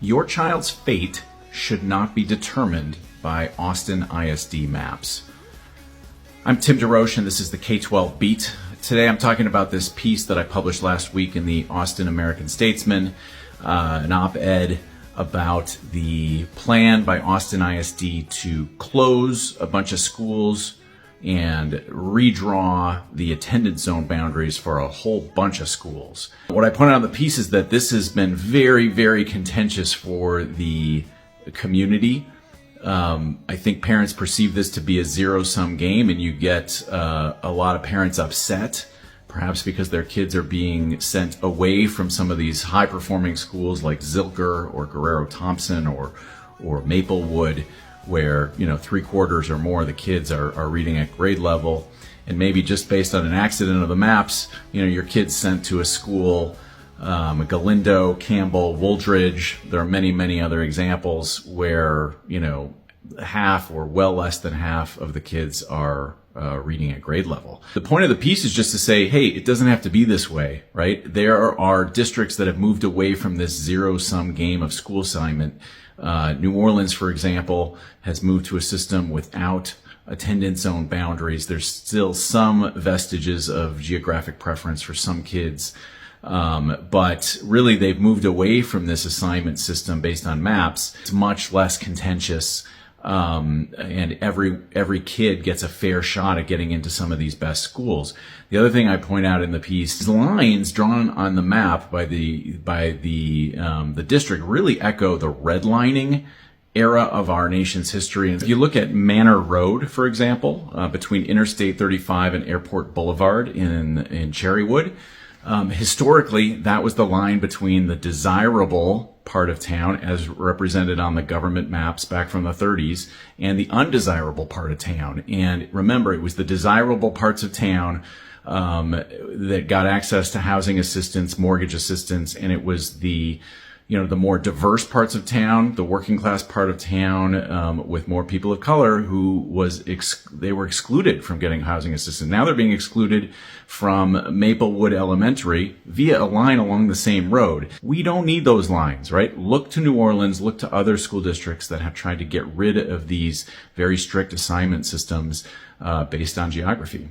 Your child's fate should not be determined by Austin ISD maps. I'm Tim DeRoche, and this is the K-12 Beat. Today I'm talking about this piece that I published last week in the Austin American-Statesman, an op-ed about the plan by Austin ISD to close a bunch of schools and redraw the attendance zone boundaries for a whole bunch of schools. What I point out in the piece is that this has been very, very contentious for the community. I think parents perceive this to be a zero-sum game, and you get a lot of parents upset, perhaps because their kids are being sent away from some of these high-performing schools like Zilker or Guerrero-Thompson or Maplewood, where 3/4 or more of the kids are reading at grade level, and maybe just based on an accident of the maps, your kid's sent to a school, Galindo, Campbell, Wooldridge. There are many, many other examples where half or well less than half of the kids are reading at grade level. The point of the piece is just to say, hey, it doesn't have to be this way, right? There are districts that have moved away from this zero-sum game of school assignment. New Orleans, for example, has moved to a system without attendance zone boundaries. There's still some vestiges of geographic preference for some kids, but really they've moved away from this assignment system based on maps. It's much less contentious, and every kid gets a fair shot at getting into some of these best schools. The other thing I point out in the piece is lines drawn on the map by the district really echo the redlining era of our nation's history. And if you look at Manor Road, for example, between Interstate 35 and Airport Boulevard in Cherrywood, historically that was the line between the desirable part of town, as represented on the government maps back from the 30s, and the undesirable part of town. And remember, it was the desirable parts of town that got access to housing assistance, mortgage assistance, and it was the more diverse parts of town, the working class part of town, with more people of color they were excluded from getting housing assistance. Now they're being excluded from Maplewood Elementary via a line along the same road. We don't need those lines, right? Look to New Orleans, look to other school districts that have tried to get rid of these very strict assignment systems based on geography.